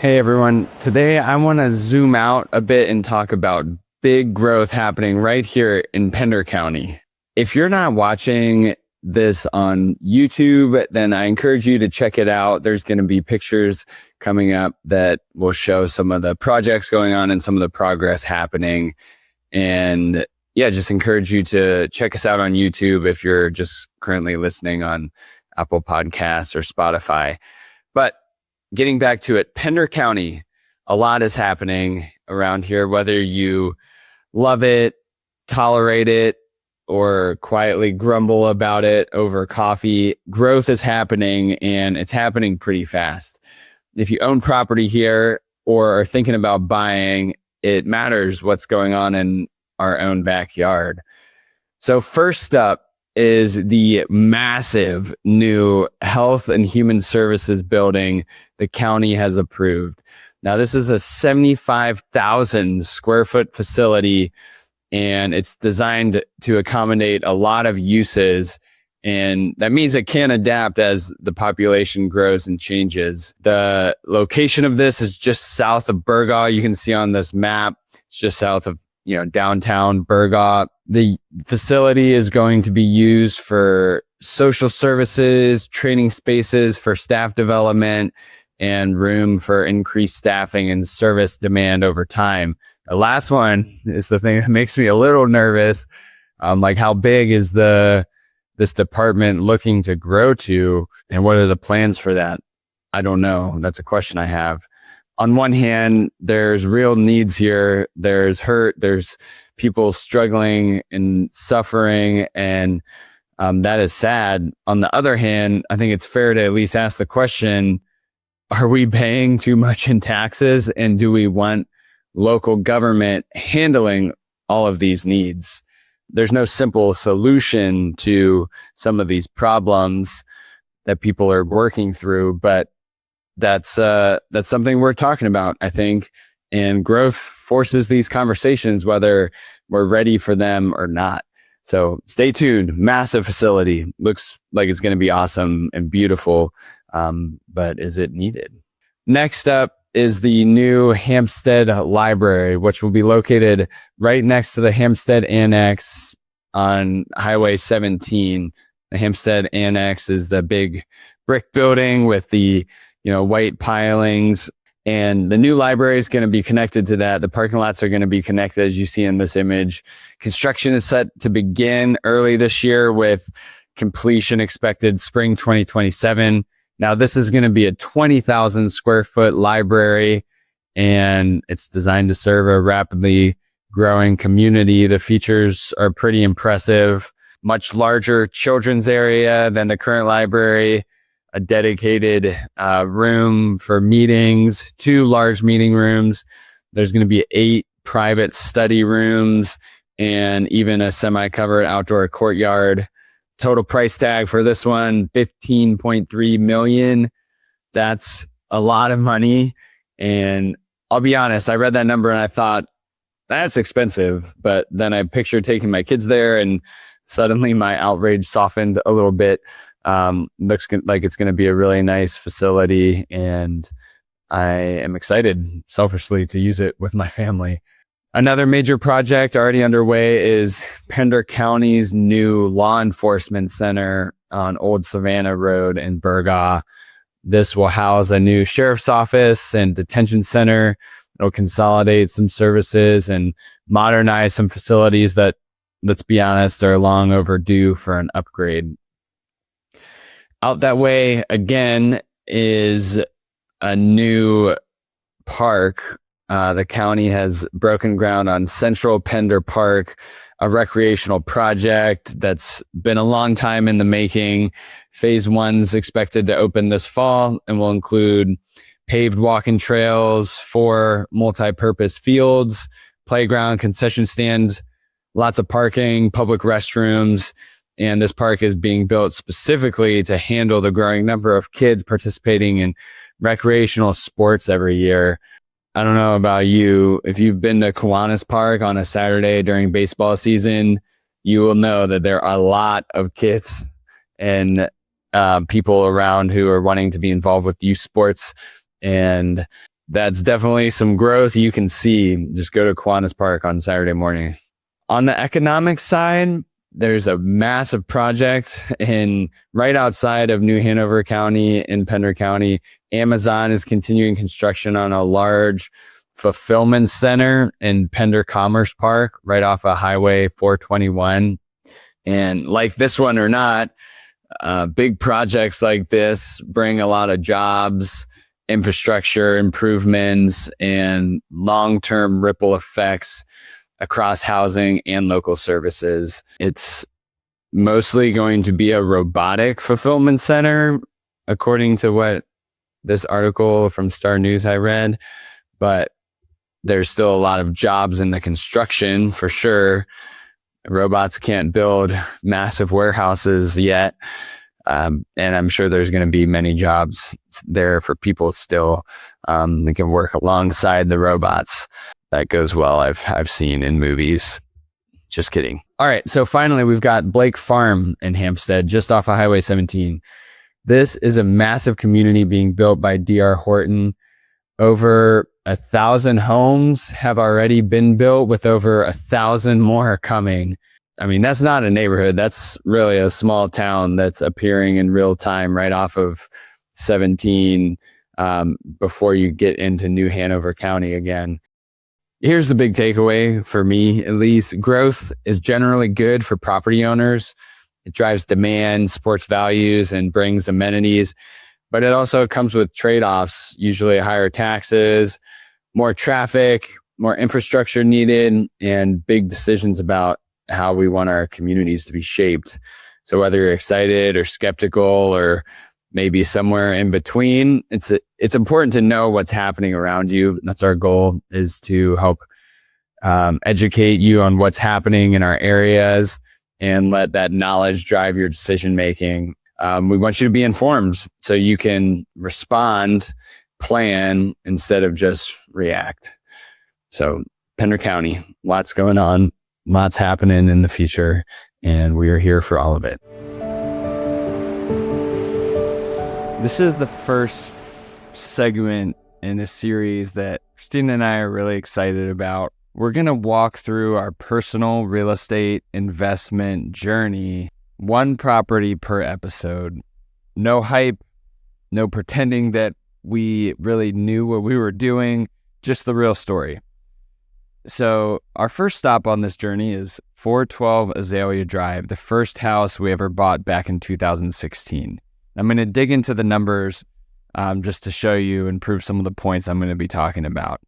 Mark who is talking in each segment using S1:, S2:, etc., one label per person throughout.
S1: Hey everyone, today I want to zoom out a bit and talk about big growth happening right here in Pender County. If you're not watching this on YouTube, then I encourage you to check it out. There's going to be pictures coming up that will show some of the projects going on and some of the progress happening. And yeah, just encourage you to check us out on YouTube if you're just currently listening on Apple Podcasts or Spotify. But getting back to it, Pender County, a lot is happening around here, whether you love it, tolerate it, or quietly grumble about it over coffee. Growth is happening, and it's happening pretty fast. If you own property here or are thinking about buying, it matters what's going on in our own backyard. So first up is the massive new Health and Human Services building the county has approved. Now, this is a 75,000 square foot facility, and it's designed to accommodate a lot of uses. And that means it can adapt as the population grows and changes. The location of this is just south of Burgaw. You can see on this map, it's just south of downtown Burgaw. The facility is going to be used for social services, training spaces for staff development, and room for increased staffing and service demand over time. The last one is the thing that makes me a little nervous. Like, how big is this department looking to grow to, and what are the plans for that? I don't know. That's a question I have. On one hand, there's real needs here. There's hurt. There's people struggling and suffering, and that is sad. On the other hand, I think it's fair to at least ask the question, are we paying too much in taxes, and do we want local government handling all of these needs? There's no simple solution to some of these problems that people are working through, but that's something we're talking about, I think. And growth forces these conversations, whether we're ready for them or not. So stay tuned. Massive facility. Looks like it's going to be awesome and beautiful. But is it needed? Next up is the new Hampstead Library, which will be located right next to the Hampstead Annex on Highway 17. The Hampstead Annex is the big brick building with the white pilings, and the new library is going to be connected to that. The parking lots are going to be connected, as you see in this image. Construction is set to begin early this year, with completion expected spring 2027. Now, this is going to be a 20,000 square foot library, and it's designed to serve a rapidly growing community. The features are pretty impressive. Much larger children's area than the current library, a dedicated room for meetings, 2 large meeting rooms. There's going to be 8 private study rooms, and even a semi-covered outdoor courtyard. Total price tag for this one, $15.3 million. That's a lot of money. And I'll be honest, I read that number and I thought, that's expensive. But then I pictured taking my kids there, and suddenly my outrage softened a little bit. Looks like it's going to be a really nice facility, and I am excited selfishly to use it with my family. Another major project already underway is Pender County's new law enforcement center on Old Savannah Road in Burgaw. This will house a new sheriff's office and detention center. It'll consolidate some services and modernize some facilities that, let's be honest, are long overdue for an upgrade. Out that way, again, is a new park. The county has broken ground on Central Pender Park, a recreational project that's been a long time in the making. Phase 1's expected to open this fall and will include paved walking trails, 4 multi-purpose fields, playground, concession stands, lots of parking, public restrooms. And this park is being built specifically to handle the growing number of kids participating in recreational sports every year. I don't know about you. If you've been to Kiwanis Park on a Saturday during baseball season, you will know that there are a lot of kids and people around who are wanting to be involved with youth sports. And that's definitely some growth you can see. Just go to Kiwanis Park on Saturday morning. On the economic side, there's a massive project right outside of New Hanover County in Pender County. Amazon is continuing construction on a large fulfillment center in Pender Commerce Park, right off of Highway 421. And like this one or not, big projects like this bring a lot of jobs, infrastructure improvements, and long-term ripple effects across housing and local services. It's mostly going to be a robotic fulfillment center, according to what this article from Star News I read, but there's still a lot of jobs in the construction for sure. Robots can't build massive warehouses yet. And I'm sure there's going to be many jobs there for people still. They can work alongside the robots. That goes well. I've seen in movies. Just kidding. All right. So finally, we've got Blake Farm in Hampstead, just off of Highway 17. This is a massive community being built by D.R. Horton. Over 1,000 homes have already been built, with over 1,000 more coming. I mean, that's not a neighborhood. That's really a small town that's appearing in real time right off of 17 before you get into New Hanover County again. Here's the big takeaway for me, at least. Growth is generally good for property owners. It drives demand, supports values, and brings amenities. But it also comes with trade-offs, usually higher taxes, more traffic, more infrastructure needed, and big decisions about how we want our communities to be shaped. So whether you're excited or skeptical or maybe somewhere in between, it's important to know what's happening around you. That's our goal, is to help educate you on what's happening in our areas and let that knowledge drive your decision making. We want you to be informed so you can respond, plan, instead of just react. So Pender County, lots going on, lots happening in the future, and we are here for all of it. This is the first segment in a series that Christina and I are really excited about. We're going to walk through our personal real estate investment journey, one property per episode. No hype, no pretending that we really knew what we were doing, just the real story. So our first stop on this journey is 412 Azalea Drive, the first house we ever bought back in 2016. I'm going to dig into the numbers just to show you and prove some of the points I'm going to be talking about.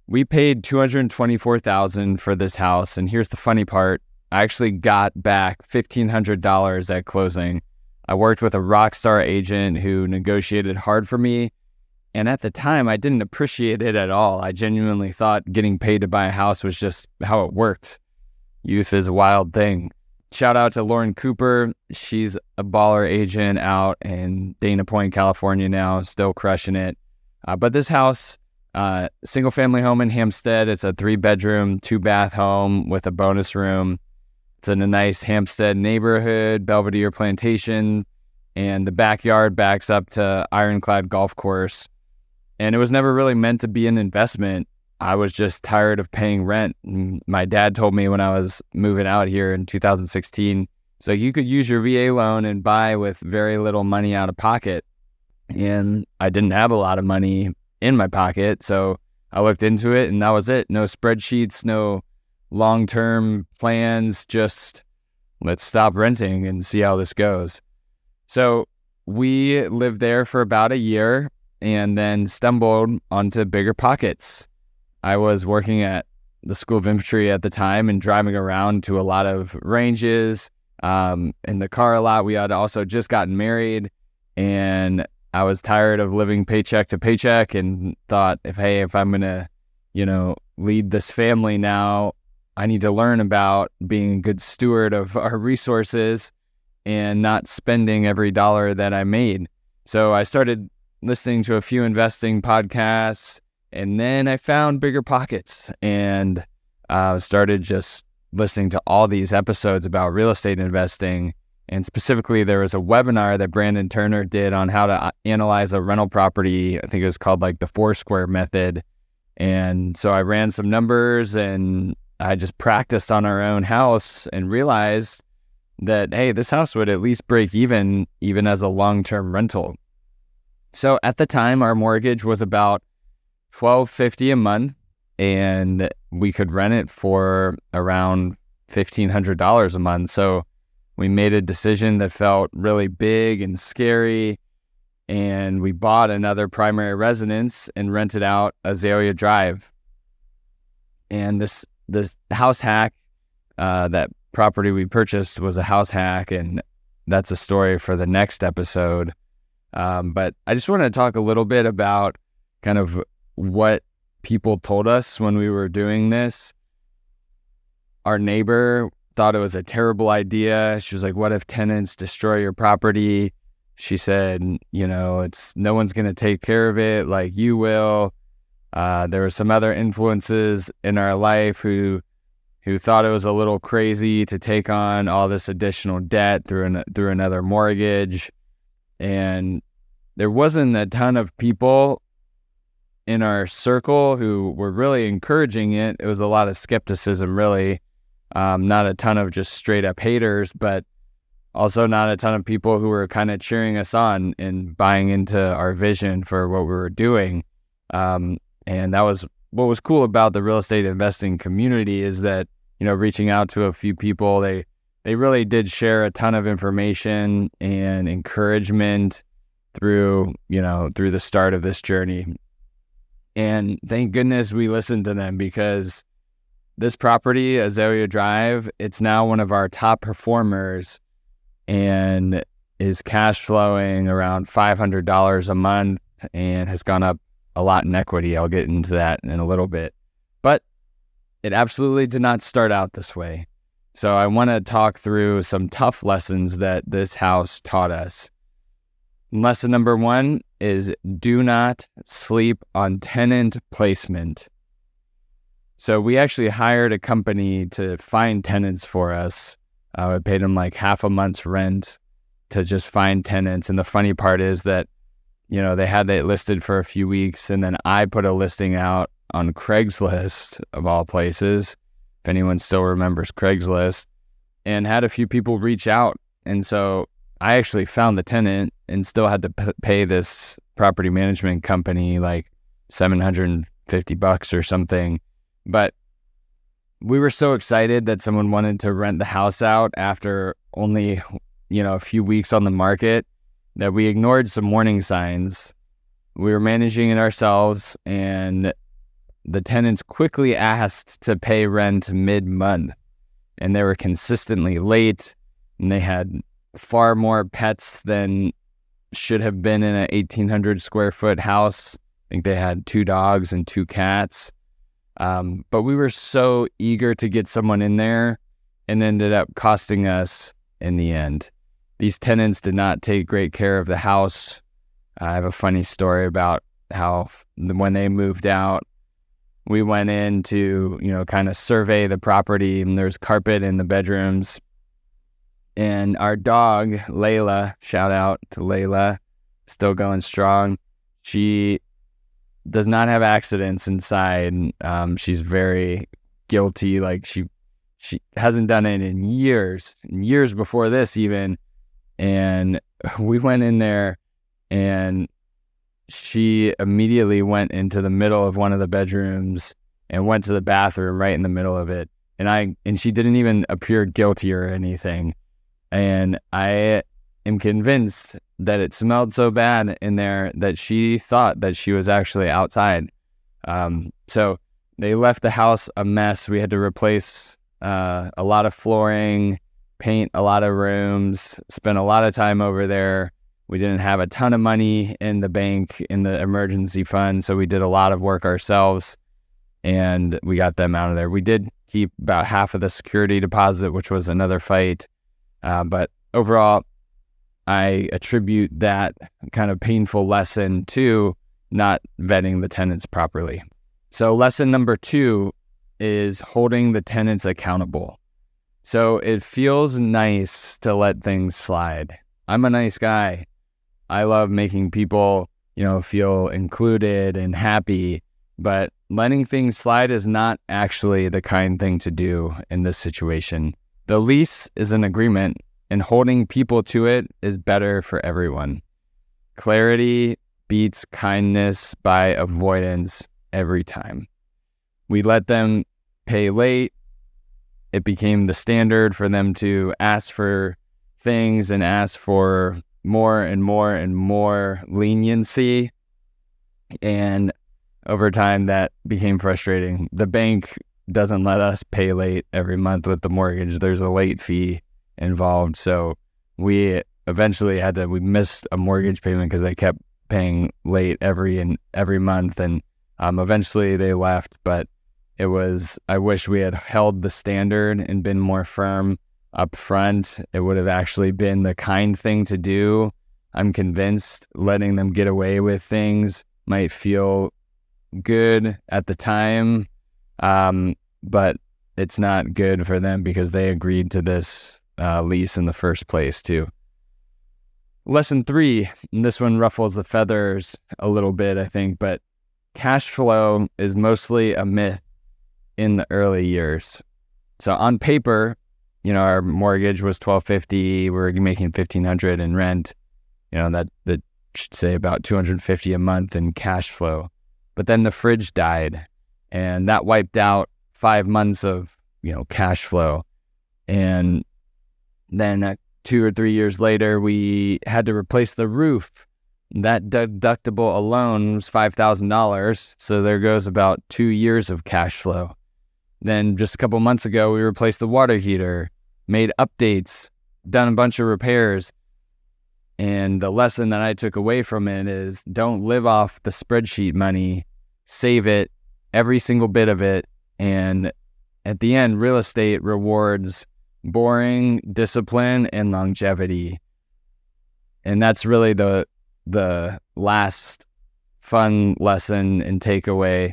S1: We paid $224,000 for this house, and here's the funny part. I actually got back $1,500 at closing. I worked with a rock star agent who negotiated hard for me, and at the time, I didn't appreciate it at all. I genuinely thought getting paid to buy a house was just how it worked. Youth is a wild thing. Shout out to Lauren Cooper. She's a baller agent out in Dana Point, California now, still crushing it. But this house, single family home in Hampstead. It's a 3-bedroom, 2-bath home with a bonus room. It's in a nice Hampstead neighborhood, Belvedere Plantation, and the backyard backs up to Ironclad Golf Course. And it was never really meant to be an investment. I was just tired of paying rent. My dad told me when I was moving out here in 2016, so you could use your VA loan and buy with very little money out of pocket. And I didn't have a lot of money in my pocket, so I looked into it and that was it. No spreadsheets, no long-term plans, just let's stop renting and see how this goes. So we lived there for about a year and then stumbled onto Bigger Pockets. I was working at the School of Infantry at the time and driving around to a lot of ranges, in the car a lot. We had also just gotten married, and I was tired of living paycheck to paycheck and thought, if I'm going to, lead this family now, I need to learn about being a good steward of our resources and not spending every dollar that I made. So I started listening to a few investing podcasts, and then I found Bigger Pockets and started just listening to all these episodes about real estate investing. And specifically, there was a webinar that Brandon Turner did on how to analyze a rental property. I think it was called like the Foursquare method. And so I ran some numbers and I just practiced on our own house and realized that, hey, this house would at least break even as a long-term rental. So at the time, our mortgage was about $1,250 a month, and we could rent it for around $1,500 a month. So we made a decision that felt really big and scary, and we bought another primary residence and rented out Azalea Drive. And this house hack, that property we purchased was a house hack, and that's a story for the next episode. But I just want to talk a little bit about kind of what people told us when we were doing this. Our neighbor thought it was a terrible idea. She was like, what if tenants destroy your property? She said, no one's going to take care of it like you will. There were some other influences in our life who thought it was a little crazy to take on all this additional debt through another mortgage. And there wasn't a ton of people in our circle who were really encouraging it. It was a lot of skepticism, really. Not a ton of just straight up haters, but also not a ton of people who were kind of cheering us on and buying into our vision for what we were doing. And that was what was cool about the real estate investing community, is that, reaching out to a few people, they really did share a ton of information and encouragement through the start of this journey. And thank goodness we listened to them, because this property, Azalea Drive, it's now one of our top performers and is cash flowing around $500 a month and has gone up a lot in equity. I'll get into that in a little bit. But it absolutely did not start out this way. So I want to talk through some tough lessons that this house taught us. Lesson number 1 is do not sleep on tenant placement. So we actually hired a company to find tenants for us. I paid them like half a month's rent to just find tenants. And the funny part is that, they had it listed for a few weeks, and then I put a listing out on Craigslist, of all places, if anyone still remembers Craigslist, and had a few people reach out. And so I actually found the tenant and still had to pay this property management company like $750 or something. But we were so excited that someone wanted to rent the house out after only, a few weeks on the market, that we ignored some warning signs. We were managing it ourselves, and the tenants quickly asked to pay rent mid-month, and they were consistently late, and they had far more pets than should have been in an 1,800 square foot house. I think they had 2 dogs and 2 cats. But we were so eager to get someone in there, and ended up costing us in the end. These tenants did not take great care of the house. I have a funny story about how when they moved out, we went in to, kind of survey the property, and there's carpet in the bedrooms. And our dog, Layla, shout out to Layla, still going strong. She does not have accidents inside. She's very guilty. Like she hasn't done it in years before this even. And we went in there, and she immediately went into the middle of one of the bedrooms and went to the bathroom right in the middle of it. And she didn't even appear guilty or anything. And I am convinced that it smelled so bad in there that she thought that she was actually outside. So they left the house a mess. We had to replace a lot of flooring, paint a lot of rooms, spent a lot of time over there. We didn't have a ton of money in the bank, in the emergency fund, so we did a lot of work ourselves, and we got them out of there. We did keep about half of the security deposit, which was another fight. But overall, I attribute that kind of painful lesson to not vetting the tenants properly. So lesson number 2 is holding the tenants accountable. So it feels nice to let things slide. I'm a nice guy. I love making people, feel included and happy, but letting things slide is not actually the kind thing to do in this situation. The lease is an agreement, and holding people to it is better for everyone. Clarity beats kindness by avoidance every time. We let them pay late. It became the standard for them to ask for things and ask for more and more and more leniency. And over time, that became frustrating. The bank doesn't let us pay late every month with the mortgage. There's a late fee involved. So we eventually we missed a mortgage payment because they kept paying late every month. And eventually they left, but I wish we had held the standard and been more firm up front. It would have actually been the kind thing to do. I'm convinced letting them get away with things might feel good at the time, but it's not good for them because they agreed to this lease in the first place too. Lesson 3, and this one ruffles the feathers a little bit, I think, but cash flow is mostly a myth in the early years. So on paper, our mortgage was $1,250. We're making $1,500 in rent. That should say about $250 a month in cash flow. But then the fridge died, and that wiped out 5 months of cash flow. And then 2 or 3 years later, we had to replace the roof. That deductible alone was $5,000. So there goes about 2 years of cash flow. Then just a couple months ago, we replaced the water heater, made updates, done a bunch of repairs. And the lesson that I took away from it is don't live off the spreadsheet money, save it, every single bit of it. And at the end, real estate rewards boring, discipline, and longevity. And that's really the last fun lesson and takeaway,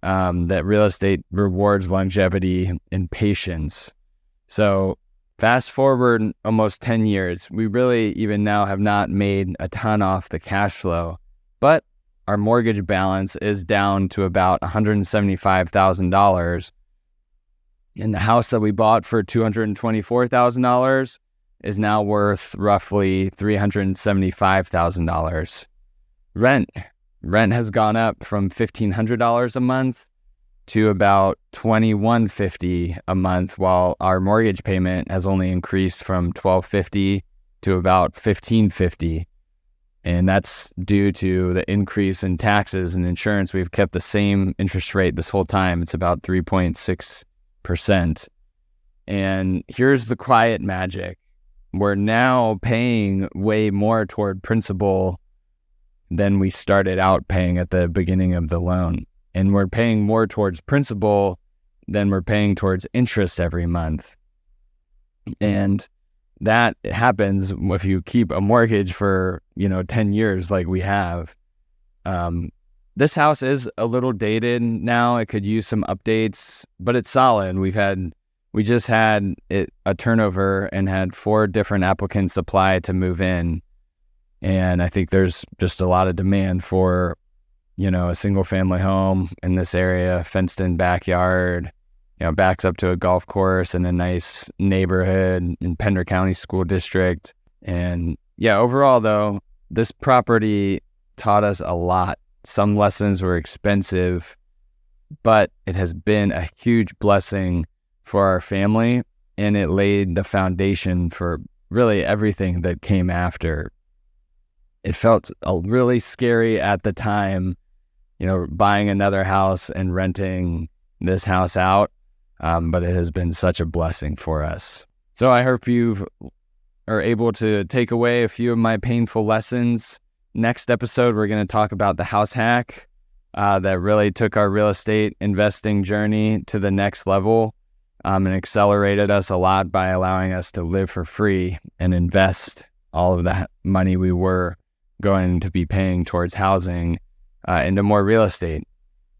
S1: that real estate rewards longevity and patience. So fast forward almost 10 years, we really even now have not made a ton off the cash flow, but our mortgage balance is down to about $175,000. And the house that we bought for $224,000 is now worth roughly $375,000. Rent has gone up from $1,500 a month to about $2,150 a month, while our mortgage payment has only increased from $1,250 to about $1,550. And that's due to the increase in taxes and insurance. We've kept the same interest rate this whole time. It's about 3.6%. And here's the quiet magic. We're now paying way more toward principal than we started out paying at the beginning of the loan. And we're paying more towards principal than we're paying towards interest every month. And that happens if you keep a mortgage for, 10 years like we have. This house is a little dated now. It could use some updates, but it's solid. We just had a turnover and had 4 different applicants apply to move in. And I think there's just a lot of demand for, a single family home in this area, fenced in backyard, backs up to a golf course in a nice neighborhood in Pender County School District. And overall though, this property taught us a lot. Some lessons were expensive, but it has been a huge blessing for our family, and it laid the foundation for really everything that came after. It felt really scary at the time, buying another house and renting this house out, but it has been such a blessing for us. So I hope you are able to take away a few of my painful lessons. Next episode, we're going to talk about the house hack that really took our real estate investing journey to the next level, and accelerated us a lot by allowing us to live for free and invest all of that money we were going to be paying towards housing into more real estate.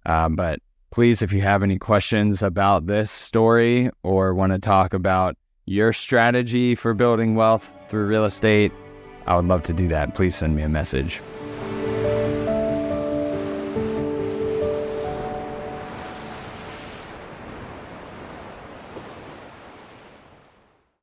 S1: But please, if you have any questions about this story or want to talk about your strategy for building wealth through real estate, I would love to do that. Please send me a message.